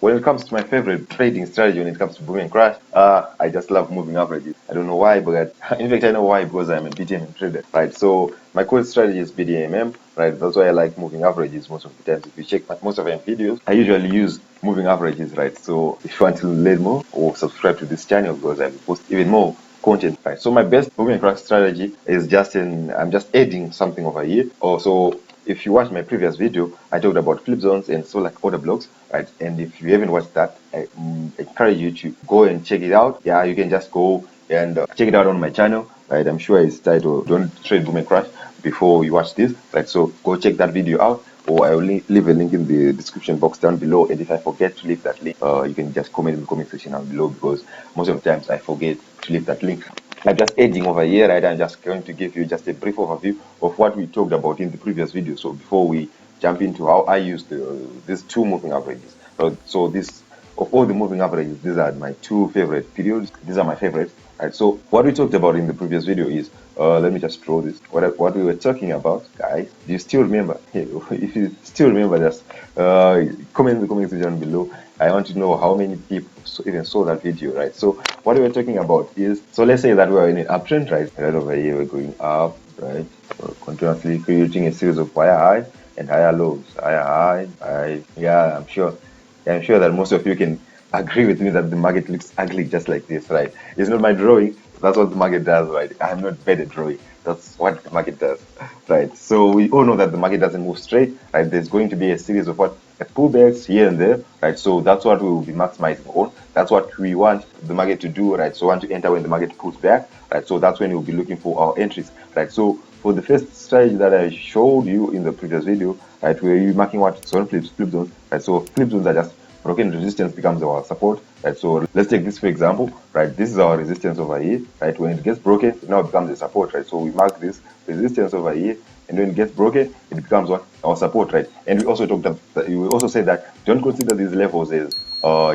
when it comes to my favorite trading strategy, when it comes to boom and crash, I just love moving averages. I don't know why, but in fact, I know why, because I'm a BDM trader, right? So my core strategy is BDMM, right? That's why I like moving averages most of the times. If you check most of my videos, I usually use moving averages, right? So if you want to learn more or subscribe to this channel, because I post even more content, right? So my best moving and crash strategy is I'm just adding something over here. Also, if you watch my previous video, I talked about flip zones and so like order blocks, right? And if you haven't watched that, I encourage you to go and check it out. Yeah, you can just go and check it out on my channel, right? I'm sure it's titled "Don't Trade Boom and Crash" before you watch this, right? So go check that video out, or I will leave a link in the description box down below. And if I forget to leave that link, you can just comment in the comment section down below, because most of the times I forget to leave that link. I'm just adding over here, right? I'm just going to give you just a brief overview of what we talked about in the previous video. So before we jump into how I use these two moving averages. So this, of all the moving averages, these are my two favorite periods. These are my favorites, right? So what we talked about in the previous video is, let me just draw this. What we were talking about, guys. Do you still remember? If you still remember, just comment in the comment section below. I want to know how many people even saw that video, right? So what we were talking about is, so let's say that we're in an uptrend, right? Right over here, we're going up, right? We're continuously creating a series of higher highs and higher lows, higher high. Yeah, I'm sure that most of you can agree with me that the market looks ugly just like this, right? It's not my drawing. That's what the market does, right? I'm not bad at drawing. That's what the market does, right? So we all know that the market doesn't move straight, right? There's going to be a series of pullbacks here and there, right? So that's what we will be maximizing on. That's what we want the market to do, right? So we want to enter when the market pulls back, right? So that's when we'll be looking for our entries, right? So for the first strategy that I showed you in the previous video, right, we're marking what zone flip zones, right? So flip zones are just broken resistance becomes our support, right? So let's take this for example, right? This is our resistance over here, right? When it gets broken, it now becomes a support, right? So we mark this resistance over here, and when it gets broken, it becomes what? Our support, right? And we also said that don't consider these levels as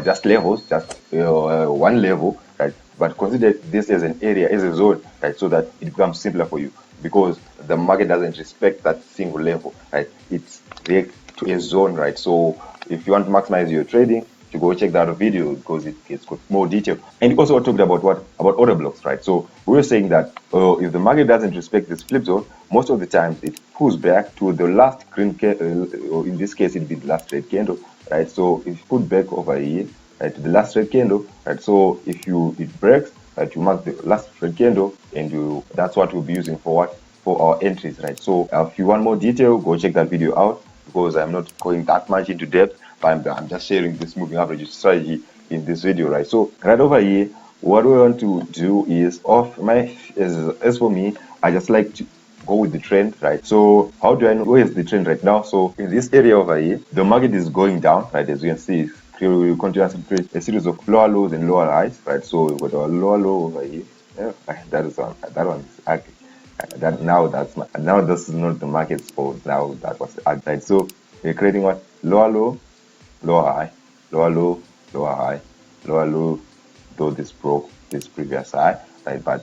just levels, just one level, right? But consider this as an area, as a zone, right? So that it becomes simpler for you, because the market doesn't respect that single level, right? It's react to a zone, right? So if you want to maximize your trading, to go check that video, because it's got more detail. And we also talked about about order blocks, right? So we were saying that if the market doesn't respect this flip zone, most of the times it pulls back to the last green candle, or in this case it'd be the last red candle, right? So if you put back over here, right, to the last red candle, right? So if it breaks, right, you mark the last red candle, and that's what we'll be using for our entries, right? So if you want more detail, go check that video out, because I'm not going that much into depth, but I'm just sharing this moving average strategy in this video, right? So right over here, what we want to do is, as for me, I just like to go with the trend, right? So how do I know where is the trend right now? So in this area over here, the market is going down, right? As you can see, we continuously create a series of lower lows and lower highs, right? So we've got our lower low over here. Yeah, that one is ugly. Now this is not the market's fault. Now that was ugly, right? So we're creating what? Lower low, lower high, lower low, lower high, lower low, though this broke this previous high, right?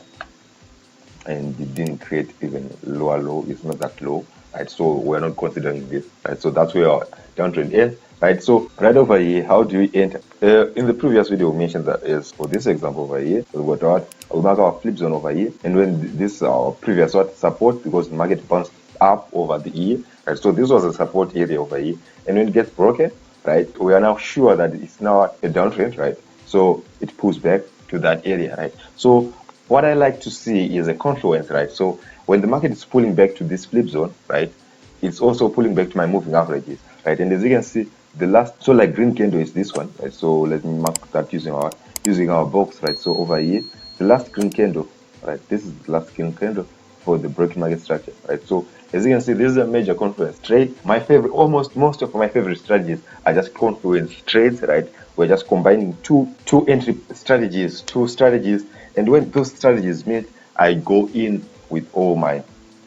And it didn't create even lower low. It's not that low, right? So we're not considering this, right? So that's where our downtrend is, right? So right over here, how do we enter? In the previous video, we mentioned that is for this example over here, we've got what? We'll mark our flip zone over here, and when this is our previous support, because the market bounced up over the year, right? So this was a support area over here, and when it gets broken, right, we are now sure that it's now a downtrend, right? So it pulls back to that area, right? So what I like to see is a confluence, right? So when the market is pulling back to this flip zone, right, it's also pulling back to my moving averages, right? And as you can see, the last, so like green candle is this one, right? So let me mark that using our box, right? So over here, the last green candle, right? This is the last green candle for the broken market structure, right? So as you can see, this is a major confluence trade. My favorite, almost most of my favorite strategies are just confluence trades, right? We're just combining two entry strategies, two strategies, and when those strategies meet, I go in with all my,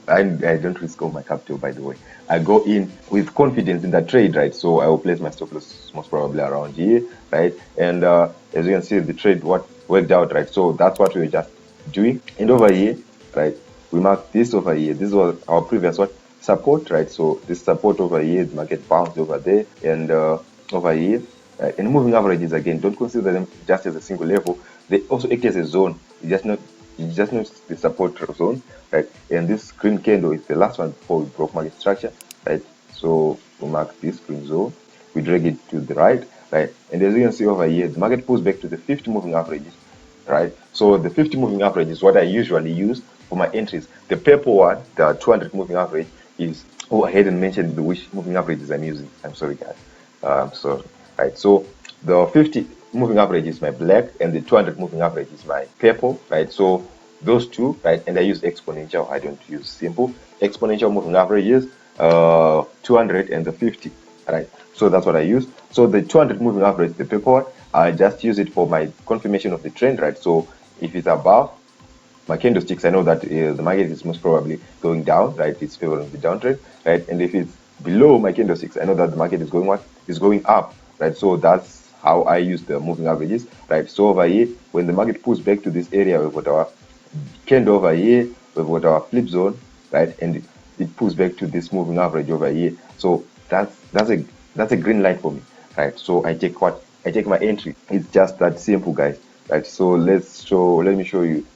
I don't risk all my capital, by the way. I go in with confidence in that trade, right? So I will place my stop loss most probably around here, right? And as you can see, the trade what worked out, right? So that's what we were just doing. And over here, right, we mark this over here. This was our previous support, right? So this support over here, the market bounced over there, and over here, And moving averages, again, don't consider them just as a single level. They also act as a zone. You just not the support zone, right? And this green candle is the last one before we broke market structure, right? So we mark this green zone, we drag it to the right, right? And as you can see over here, the market pulls back to the 50 moving averages, right? So the 50 moving average is what I usually use for my entries. The purple one, the 200 moving average, is, oh, I hadn't mentioned which moving averages I'm using. I'm sorry, guys. I'm sorry. Right. So the 50 moving average is my black, and the 200 moving average is my purple. Right. So those two, right, and I use exponential. I don't use simple. Exponential moving averages, 200 and the 50. Right. So that's what I use. So the 200 moving average, the purple one, I just use it for my confirmation of the trend. Right. So if it's above my candlesticks, I know that the market is most probably going down, right? It's favoring the downtrend, right? And if it's below my candlesticks, I know that the market is going what? Is going up, right? So that's how I use the moving averages, right? So over here, when the market pulls back to this area, we've got our candle over here, we've got our flip zone, right? And it pulls back to this moving average over here. So that's a green light for me, right? So I take my entry. It's just that simple, guys, right? So let me show you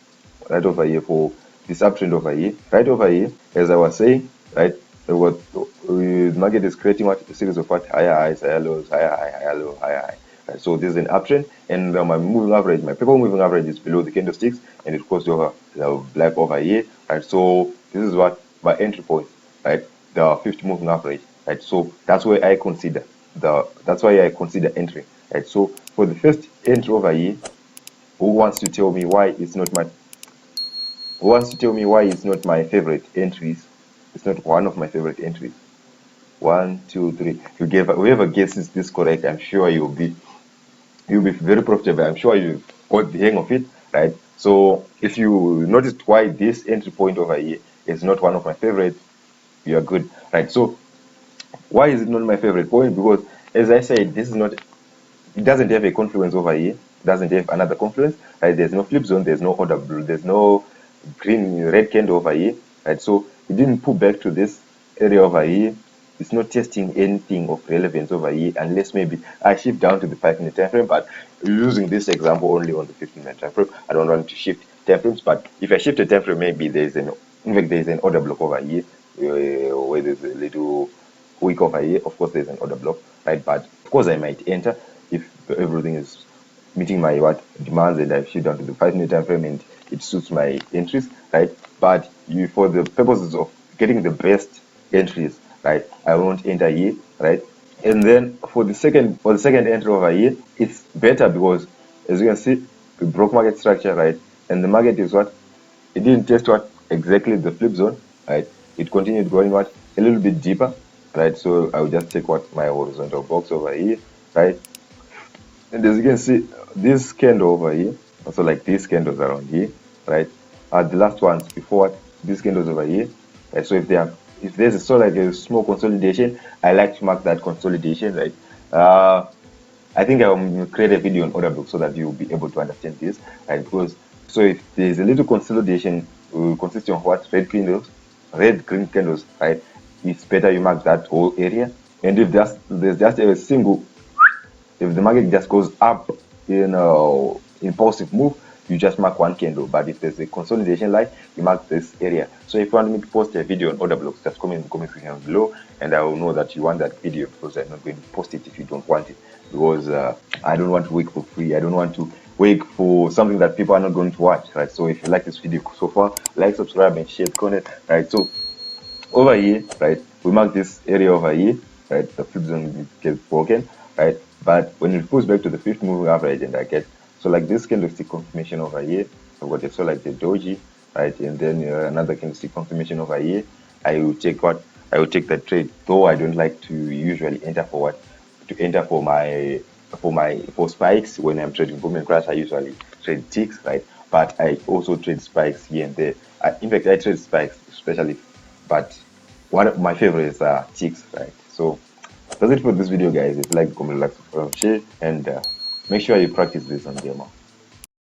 right over here for this uptrend over here. Right over here, as I was saying, right, what the market is creating what a series of what higher highs, higher lows, higher high, higher low, higher high. Right, so this is an uptrend, and my moving average, my purple moving average is below the candlesticks, and it goes over the black over here. Right, so this is what my entry point, right, the 50 moving average. Right, so that's where I consider that's why I consider entry. Right, so for the first entry over here, who wants to tell me why it's not my who wants to tell me why it's not my favorite entries? It's not one of my favorite entries. One, two, three. Whoever guesses this correct, I'm sure you'll be very profitable. I'm sure you've got the hang of it, right? So if you noticed why this entry point over here is not one of my favorites, you are good, right? So why is it not my favorite point? Because as I said, this is not it doesn't have a confluence over here. It doesn't have another confluence. Right? There's no flip zone. There's no order blue. There's no green red candle over here. Right? So it didn't pull back to this area over here. It's not testing anything of relevance over here, unless maybe I shift down to the 5-minute time frame. But using this example only on the 15-minute time frame, I don't want to shift time frames. But if I shift the time frame, maybe there's an order block over here, where there's a little week over here. Of course, there's an order block, right? But of course, I might enter if everything is meeting my what demands, and I shift down to the 5-minute time frame and it suits my entries, right? But for the purposes of getting the best entries, right, I won't enter here, right? And then for the second entry over here, it's better because as you can see, we broke market structure, right? And the market is what it didn't test what exactly the flip zone, right? It continued going what a little bit deeper, right? So I will just take what my horizontal box over here, right? And as you can see, this candle over here, also like these candles around here, right, are the last ones before these candles over here. Right? So if there's a sort of like a small consolidation, I like to mark that consolidation, right? I think I will create a video on order book so that you'll be able to understand this, right? Because so if there's a little consolidation consisting of what red green candles, right? It's better you mark that whole area. And if there's just a single if the market just goes up in impulsive move, you just mark one candle. But if there's a consolidation line, you mark this area. So if you want me to post a video on order blocks, just comment in the comment section below, and I will know that you want that video, because I'm not going to post it if you don't want it. Because I don't want to work for free. I don't want to work for something that people are not going to watch. Right. So if you like this video so far, like, subscribe, and share the content. Right. So over here, right, we mark this area over here, right, the flip zone gets broken, right, but when it pulls back to the 50 moving average, and I get, so like this candlestick confirmation over here, I've got so like the doji, right, and then another candlestick confirmation over here, I will take that trade, though I don't like to usually enter for spikes. When I'm trading boom and crash, I usually trade ticks, right, but I also trade spikes here and there. In fact, I trade spikes especially, but one of my favorites are ticks, right? So that's it for this video, guys. If you like, comment, like, subscribe, share, and make sure you practice this on demo.